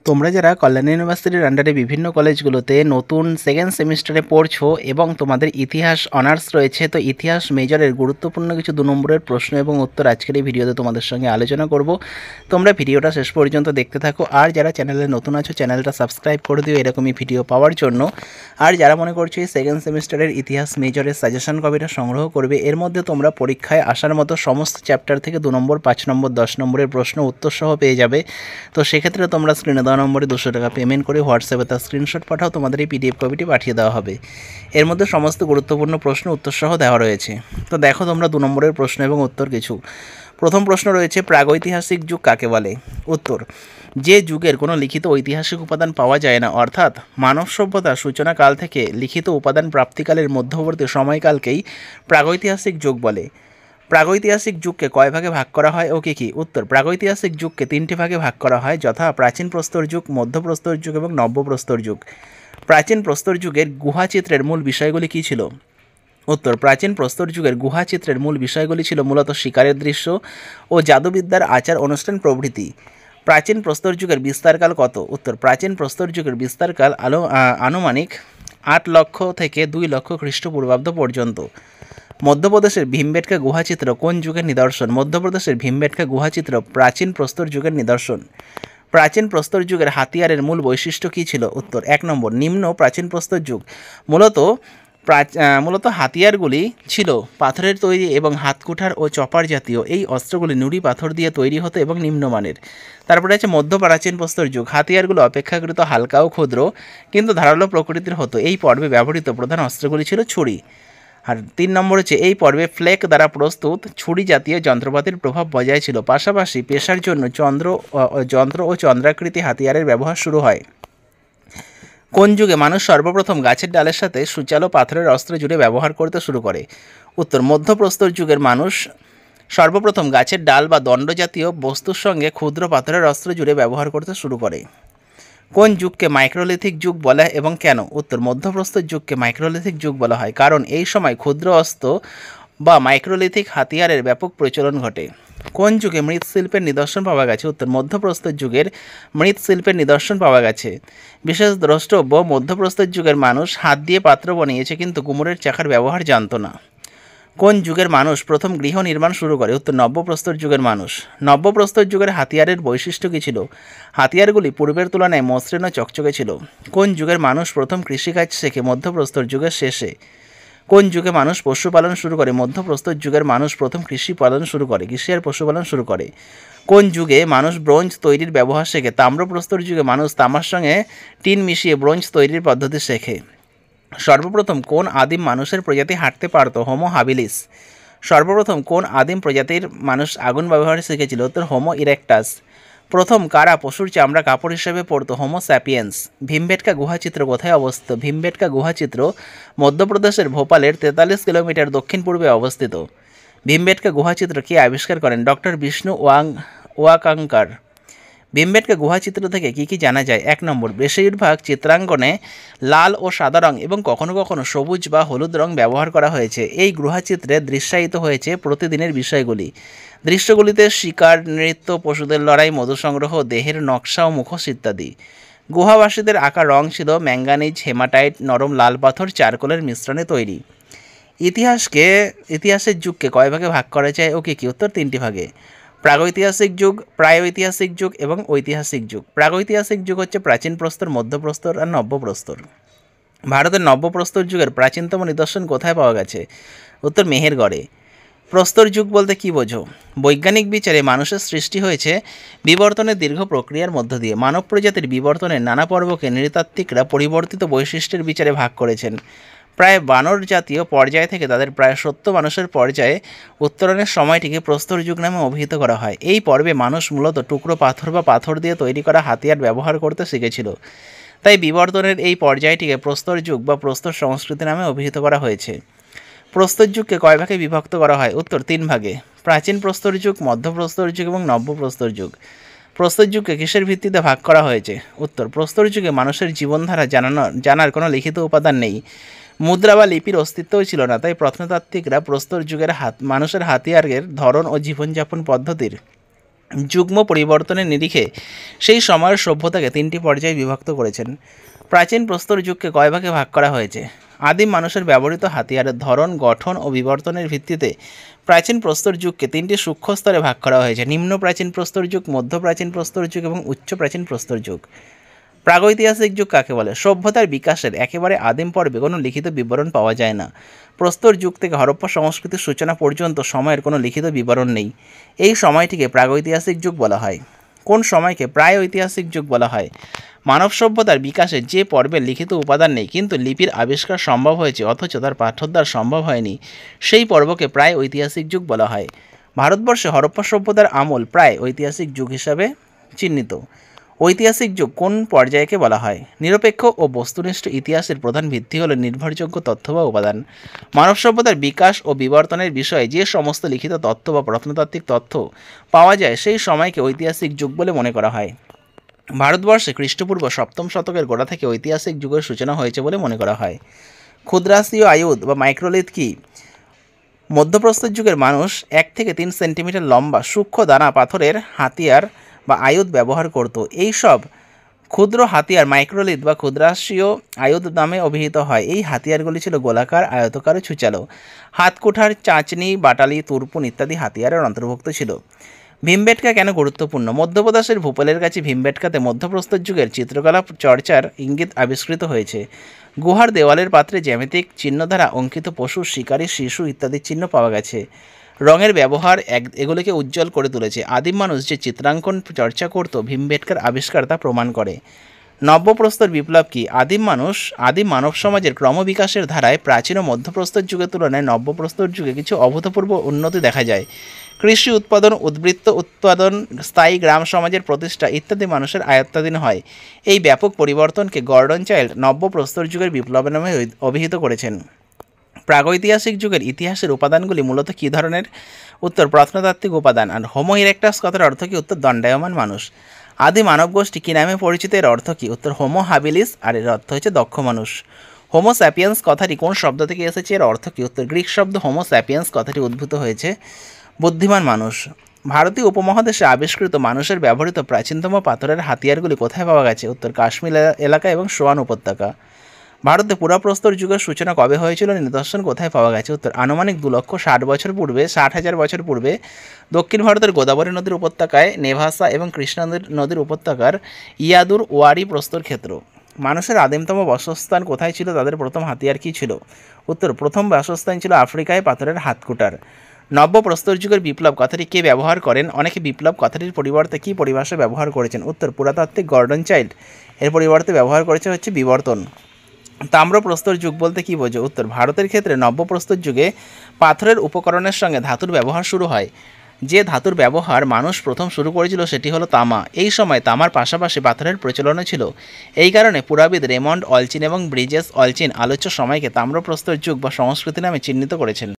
তোমরা যারা কল্যাণ ইউনিভার্সিটির আন্ডারে বিভিন্ন কলেজগুলোতে নতুন সেকেন্ড সেমিস্টারে পড়ছো এবং তোমাদের ইতিহাস অনার্স রয়েছে, তো ইতিহাস মেজরের গুরুত্বপূর্ণ কিছু 2 নম্বরের প্রশ্ন এবং উত্তর আজকের এই ভিডিওতে তোমাদের সঙ্গে আলোচনা করব। তোমরা ভিডিওটা শেষ পর্যন্ত দেখতে থাকো, আর যারা চ্যানেলে নতুন আছো চ্যানেলটা সাবস্ক্রাইব করে দিও এরকমই ভিডিও পাওয়ার জন্য। আর যারা মনে করছো এই সেকেন্ড সেমিস্টারের ইতিহাস মেজরের সাজেশন কপিটা সংগ্রহ করবে, এর মধ্যে তোমরা পরীক্ষায় আসার মতো সমস্ত চ্যাপ্টার থেকে 2 নম্বর, 5 নম্বর, 10 নম্বরের প্রশ্ন উত্তর সহ পেয়ে যাবে। তো সেক্ষেত্রে তোমরা স্ক্রিনে দেওয়া নম্বরে 200 টাকা পেমেন্ট করে হোয়াটসঅ্যাপে তার স্ক্রিনশট পাঠাও, তোমাদের এই পিডিএফ কপিটি পাঠিয়ে দেওয়া হবে। এর মধ্যে সমস্ত গুরুত্বপূর্ণ প্রশ্ন উত্তর সহ দেওয়া রয়েছে। তো দেখো তোমরা 2 নম্বরের প্রশ্ন এবং উত্তর কিছু। প্রথম প্রশ্ন রয়েছে, প্রাগৈতিহাসিক যুগ কাকে বলে? উত্তর, যে যুগের কোনো লিখিত ঐতিহাসিক উপাদান পাওয়া যায় না, অর্থাৎ মানব সভ্যতার সূচনাকাল থেকে লিখিত উপাদান প্রাপ্তিকালের মধ্যবর্তী সময়কালকেই প্রাগৈতিহাসিক যুগ বলে। প্রাগৈতিহাসিক যুগকে কয় ভাগে ভাগ করা হয় ও কী? উত্তর, প্রাগৈতিহাসিক যুগকে 3টি ভাগে ভাগ করা হয়, যথা প্রাচীন প্রস্তর যুগ, মধ্যপ্রস্তর যুগ এবং নব্যপ্রস্তর যুগ। প্রাচীন প্রস্তর যুগের গুহাচিত্রের মূল বিষয়গুলি কী ছিল? উত্তর, প্রাচীন প্রস্তর যুগের গুহাচিত্রের মূল বিষয়গুলি ছিল মূলত শিকারের দৃশ্য ও জাদুবিদ্যার আচার অনুষ্ঠান প্রভৃতি। প্রাচীন প্রস্তর যুগের বিস্তারকাল কত? উত্তর, প্রাচীন প্রস্তর যুগের বিস্তারকাল আনুমানিক 8 লক্ষ থেকে 2 লক্ষ খ্রিস্টপূর্বাব্দ পর্যন্ত। মধ্যপ্রদেশের ভীমবেটকা গুহাচিত্র কোন যুগের নিদর্শন? মধ্যপ্রদেশের ভীমবেটকা গুহাচিত্র প্রাচীন প্রস্তর যুগের নিদর্শন। প্রাচীন প্রস্তর যুগের হাতিয়ারের মূল বৈশিষ্ট্য কী ছিল? উত্তর, 1 নম্বর, নিম্ন প্রাচীন প্রস্তর যুগ মূলত হাতিয়ারগুলি ছিল পাথরের তৈরি এবং হাতকুঠার ও চপার জাতীয়। এই অস্ত্রগুলি নুড়ি পাথর দিয়ে তৈরি হতো এবং নিম্নমানের। তারপরে আছে মধ্য প্রাচীন প্রস্তর যুগ। হাতিয়ারগুলো অপেক্ষাকৃত হালকা ও ক্ষুদ্র কিন্তু ধারালো প্রকৃতির হতো। এই পর্বে ব্যবহৃত প্রধান অস্ত্রগুলি ছিল ছুরি। আর 3 নম্বর হচ্ছে, এই পর্বে ফ্লেক দ্বারা প্রস্তুত ছুরি জাতীয় যন্ত্রপাতির প্রভাব বজায় ছিল। পাশাপাশি পেশার জন্য যন্ত্র ও চন্দ্রাকৃতি হাতিয়ারের ব্যবহার শুরু হয়। কোন যুগে মানুষ সর্বপ্রথম গাছের ডালের সাথে সূচালো পাথরের অস্ত্র জুড়ে ব্যবহার করতে শুরু করে? উত্তর, মধ্যপ্রস্তর যুগের মানুষ সর্বপ্রথম গাছের ডাল বা দণ্ড জাতীয় বস্তুর সঙ্গে ক্ষুদ্র পাথরের অস্ত্র জুড়ে ব্যবহার করতে শুরু করে। কোন যুগকে মাইক্রোলিথিক যুগ বলে এবং কেন? উত্তর, মধ্যপ্রস্তর যুগকে মাইক্রোলিথিক যুগ বলা হয় কারণ এই সময় ক্ষুদ্র অস্ত্র বা মাইক্রোলিথিক হাতিয়ারের ব্যাপক প্রচলন ঘটে। কোন যুগে মৃৎশিল্পের নিদর্শন পাওয়া গেছে? উত্তর, মধ্যপ্রস্তর যুগের মৃৎশিল্পের নিদর্শন পাওয়া গেছে। বিশেষ দ্রষ্টব্য, মধ্যপ্রস্তর যুগের মানুষ হাত দিয়ে পাত্র বানিয়েছে কিন্তু কুমোরের চাকার ব্যবহার জানত না। কোন যুগের মানুষ প্রথম গৃহ নির্মাণ শুরু করে? উত্তর, নব্যপ্রস্তর যুগের মানুষ। নব্যপ্রস্তর যুগের হাতিয়ারের বৈশিষ্ট্য কী ছিল? হাতিয়ারগুলি পূর্বের তুলনায় মসৃণ ও চকচকে ছিল। কোন যুগের মানুষ প্রথম কৃষিকাজ শেখে? মধ্যপ্রস্তর যুগের শেষে। কোন যুগে মানুষ পশুপালন শুরু করে? মধ্যপ্রস্তর যুগের মানুষ প্রথম কৃষি আর পশুপালন শুরু করে। কোন যুগে মানুষ ব্রোঞ্জ তৈরির ব্যবহার শেখে? তাম্রপ্রস্তর যুগে মানুষ তামার সঙ্গে টিন মিশিয়ে ব্রোঞ্জ তৈরির পদ্ধতি শেখে। সর্বপ্রথম কোন আদিম মানুষের প্রজাতি হাঁটতে পারত? Homo habilis. সর্বপ্রথম কোন আদিম প্রজাতির মানুষ আগুন ব্যবহার শিখেছিল? উত্তর, হোমো ইরেক্টাস। প্রথম কারা পশুর চামড়া কাপড় হিসেবে পরত? Homo sapiens. ভীমবেটকা গুহাচিত্র কোথায় অবস্থিত? ভীমবেটকা গুহাচিত্র মধ্যপ্রদেশের ভোপালের 43 কিলোমিটার দক্ষিণ পূর্বে অবস্থিত। ভীমবেটকা গুহাচিত্র কে আবিষ্কার করেন? ডক্টর বিষ্ণু ওয়াকাঙ্কার। ভীমবেটকা গুহাচিত্র থেকে কী কী জানা যায়? 1 নম্বর, বেশিরভাগ চিত্রাঙ্কনে লাল ও সাদা রং এবং কখনো কখনো সবুজ বা হলুদ রং ব্যবহার করা হয়েছে। এই গুহাচিত্রে দৃশ্যায়িত হয়েছে প্রতিদিনের বিষয়গুলি। দৃশ্যগুলিতে শিকার, নৃত্য, পশুদের লড়াই, মধু সংগ্রহ, দেহের নকশা ও মুখোশ ইত্যাদি। গুহাবাসীদের আঁকা রং ছিল ম্যাঙ্গানিজ, হেমাটাইট, নরম লাল পাথর, চারকোলের মিশ্রণে তৈরি। ইতিহাসের যুগকে কয় ভাগে ভাগ করা যায় ও কী? উত্তর, 3টি ভাগে। প্রাগৈতিহাসিক যুগ, প্রাগৈতিহাসিক যুগ এবং ঐতিহাসিক যুগ। প্রাগৈতিহাসিক যুগ হচ্ছে প্রাচীন প্রস্তর, মধ্যপ্রস্তর আর নব্যপ্রস্তর। ভারতের নব্যপ্রস্তর যুগের প্রাচীনতম নিদর্শন কোথায় পাওয়া গেছে? উত্তর, মেহেরগড়ে। প্রস্তর যুগ বলতে কী বোঝো? বৈজ্ঞানিক বিচারে মানুষের সৃষ্টি হয়েছে বিবর্তনের দীর্ঘ প্রক্রিয়ার মধ্য দিয়ে। মানব প্রজাতির বিবর্তনের নানা পর্বকে নৃতাত্ত্বিকরা পরিবর্তিত বৈশিষ্ট্যের বিচারে ভাগ করেছেন। প্রায় বানর জাতীয় পর্যায় থেকে তাদের প্রায় 70 মানুষের পর্যায়ে উত্তরণের সময়টিকে প্রস্তর যুগ নামে অভিহিত করা হয়। এই পর্বে মানুষ মূলত টুকরো পাথর বা পাথর দিয়ে তৈরি করা হাতিয়ার ব্যবহার করতে শিখেছিল। তাই বিবর্তনের এই পর্যায়টিকে প্রস্তর যুগ বা প্রস্তর সংস্কৃতি নামে অভিহিত করা হয়েছে। প্রস্তর যুগকে কয় ভাগে বিভক্ত করা হয়? উত্তর, 3 ভাগে। প্রাচীন প্রস্তর যুগ, মধ্যপ্রস্তর যুগ এবং নব্যপ্রস্তর যুগ। প্রস্তর যুগকে কিসের ভিত্তিতে ভাগ করা হয়েছে? উত্তর, প্রস্তর যুগে মানুষের জীবনধারা জানার কোনো লিখিত উপাদান নেই। মুদ্রা বা লিপির অস্তিত্বই ছিল না, তাই প্রত্নতাত্ত্বিকরা প্রস্তর যুগের মানুষের হাতিয়ারের ধরন ও জীবনযাপন পদ্ধতির যুগ্ম পরিবর্তনের নিরিখে সেই সময়ের সভ্যতাকে 3টি পর্যায়ে বিভক্ত করেছেন। প্রাচীন প্রস্তর যুগকে কয় ভাগে ভাগ করা হয়েছে? আদিম মানুষের ব্যবহৃত হাতিয়ারের ধরন, গঠন ও বিবর্তনের ভিত্তিতে প্রাচীন প্রস্তর যুগকে 3টি সূক্ষ্ম স্তরে ভাগ করা হয়েছে: নিম্ন প্রাচীন প্রস্তর যুগ, মধ্য প্রাচীন প্রস্তর যুগ এবং উচ্চ প্রাচীন প্রস্তর যুগ। প্রাগৈতিহাসিক যুগ কাকে বলে? সভ্যতার বিকাশের একেবারে আদিম পর্বে কোনো লিখিত বিবরণ পাওয়া যায় না। প্রস্তর যুগ থেকে হরপ্পা সংস্কৃতির সূচনা পর্যন্ত সময়ের কোনো লিখিত বিবরণ নেই। এই সময়টিকে প্রাগৈতিহাসিক যুগ বলা হয়। কোন সময়কে প্রায় ঐতিহাসিক যুগ বলা হয়? মানব সভ্যতার বিকাশে যে পর্বের লিখিত উপাদান নেই কিন্তু লিপির আবিষ্কার সম্ভব হয়েছে অথচ তার পাঠোদ্ধার সম্ভব হয়নি, সেই পর্বকে প্রায় ঐতিহাসিক যুগ বলা হয়। ভারতবর্ষে হরপ্পা সভ্যতার আমল প্রায় ঐতিহাসিক যুগ হিসাবে চিহ্নিত। ঐতিহাসিক যুগ কোন পর্যায়কে বলা হয়? নিরপেক্ষ ও বস্তুনিষ্ঠ ইতিহাসের প্রধান ভিত্তি হল নির্ভরযোগ্য তথ্য বা উপাদান। মানব সভ্যতার বিকাশ ও বিবর্তনের বিষয়ে যে সমস্ত লিখিত তথ্য বা প্রত্নতাত্ত্বিক তথ্য পাওয়া যায় সেই সময়কে ঐতিহাসিক যুগ বলে মনে করা হয়। ভারতবর্ষে খ্রিস্টপূর্ব 7ম শতকের গোড়া থেকে ঐতিহাসিক যুগের সূচনা হয়েছে বলে মনে করা হয়। ক্ষুদ্রাস্তীয় আয়ুধ বা মাইক্রোলিথ কি? মধ্যপ্রস্তর যুগের মানুষ 1 থেকে 3 সেন্টিমিটার লম্বা সূক্ষ্ম দানা পাথরের হাতিয়ার বা আয়ুধ ব্যবহার করত। এই সব ক্ষুদ্র হাতিয়ার মাইক্রোলিথ বা ক্ষুদ্রাস্তীয় আয়ুধ নামে অভিহিত হয়। এই হাতিয়ারগুলি ছিল গোলাকার, আয়তকার ও ছুচালো। হাতকুঠার, চাঁচনি, বাটালি, তুরপুন ইত্যাদি হাতিয়ারের অন্তর্ভুক্ত ছিল। ভীমবেটকা কেন গুরুত্বপূর্ণ? মধ্যপ্রদেশের ভূপালের কাছে ভীমবেটকাতে মধ্যপ্রস্তর যুগের চিত্রকলা চর্চার ইঙ্গিত আবিষ্কৃত হয়েছে। গুহার দেওয়ালের পাত্রে জ্যামিতিক চিহ্ন দ্বারা অঙ্কিত পশু, শিকারী, শিশু ইত্যাদির চিহ্ন পাওয়া গেছে। রঙের ব্যবহার এগুলিকে উজ্জ্বল করে তুলেছে। আদিম মানুষ যে চিত্রাঙ্কন চর্চা করত ভীমবেটকার আবিষ্কার তা প্রমাণ করে। নব্যপ্রস্তর বিপ্লব কি? আদিম মানব সমাজের ক্রমবিকাশের ধারায় প্রাচীন ও মধ্যপ্রস্তর যুগের তুলনায় নব্যপ্রস্তর যুগে কিছু অভূতপূর্ব উন্নতি দেখা যায়। কৃষি উৎপাদন, উদ্বৃত্ত উৎপাদন, স্থায়ী গ্রাম সমাজের প্রতিষ্ঠা ইত্যাদি মানুষের আয়ত্তাধীন হয়। এই ব্যাপক পরিবর্তনকে গর্ডন চাইল্ড নব্যপ্রস্তর যুগের বিপ্লব নামে অভিহিত করেছেন। প্রাগৈতিহাসিক যুগের ইতিহাসের উপাদানগুলি মূলত কী ধরনের? উত্তর প্রত্নতাত্ত্বিক উপাদান। আর হোমো ইরেক্টাস কথার অর্থ কী? উত্তর দণ্ডায়মান মানুষ। আদি মানব গোষ্ঠী কী নামে পরিচিত? এর অর্থ কী? উত্তর হোমো হাবিলিস, আর এর অর্থ হচ্ছে দক্ষ মানুষ। হোমো স্যাপিয়েন্স কথাটি কোন শব্দ থেকে এসেছে? এর অর্থ কী? উত্তর গ্রিক শব্দ হোমো স্যাপিয়েন্স কথাটি উদ্ভূত হয়েছে বুদ্ধিমান মানুষ। ভারতীয় উপমহাদেশে আবিষ্কৃত মানুষের ব্যবহৃত প্রাচীনতম পাথরের হাতিয়ারগুলি কোথায় পাওয়া গেছে? উত্তর কাশ্মীর এলাকা এবং সোয়ান উপত্যকা। ভারতে পুরাপ্রস্তর যুগের সূচনা কবে হয়েছিল? নিদর্শন কোথায় পাওয়া গেছে? উত্তর আনুমানিক 2,60,000 বছর পূর্বে দক্ষিণ ভারতের গোদাবরী নদীর উপত্যকায় নেভাসা এবং কৃষ্ণা নদীর উপত্যকার ইয়াদুর ওয়ারি প্রস্তর ক্ষেত্র। মানুষের আদিমতম বাসস্থান কোথায় ছিল? তাদের প্রথম হাতিয়ার কী ছিল? উত্তর প্রথম বাসস্থান ছিল আফ্রিকায় পাথরের হাতকুটার। নব্য প্রস্তর যুগের বিপ্লব কথাটি কে ব্যবহার করেন? অনেকে বিপ্লব কথাটির পরিবর্তে কী পরিভাষা ব্যবহার করেছেন? উত্তর পুরাতাত্ত্বিক গর্ডন চাইল্ড এর পরিবর্তে ব্যবহার করেছে হচ্ছে বিবর্তন। তাম্রপ্রস্তর যুগ বলতে কী বোঝো? উত্তর ভারতের ক্ষেত্রে নব্যপ্রস্তর যুগে পাথরের উপকরণের সঙ্গে ধাতুর ব্যবহার শুরু হয়। যে ধাতুর ব্যবহার মানুষ প্রথম শুরু করেছিল সেটি হলো তামা। এই সময় তামার পাশাপাশি পাথরের প্রচলনও ছিল। এই কারণে পুরাবিদ রেমন্ড অলচিন এবং ব্রিজেস অলচিন আলোচ্য সময়কে তাম্রপ্রস্তর যুগ বা সংস্কৃতি নামে চিহ্নিত করেছেন।